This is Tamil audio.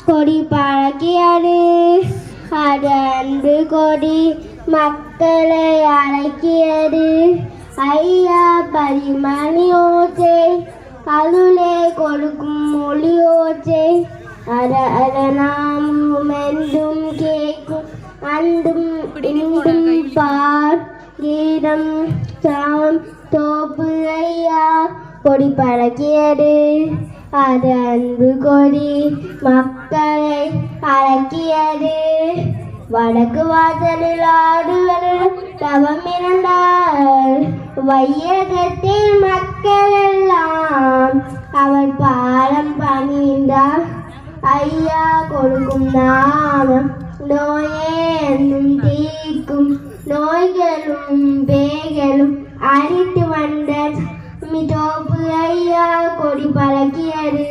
கொடி பழக்கியது அது அன்பு கொடி மக்களை அழைக்கியது ஐயா பரிமணி ஓச்சே அருளே கொடுக்கும் மொழி ஓச்சே அர அர நாமும் என்றும் கேட்கும் அன்றும் இன்றும் பார் கீதம் சாம் தோப்பு ஐயா கொடி பழக்கியது அது அன்பு கொடி மக்களை அழைக்கியது வடக்கு வாசலில் ஆடுவது தவம் இருந்தார் வையகத்தில் மக்கள் எல்லாம் அவர் பாலம் பணிந்தார் ஐயா கொடுக்கும் நாமம் நோயே என்னும் தீக்கும் நோய்களும் பேய்களும் அழித்து வந்த தோப்பு ஐயா கொடி பழக்கியது.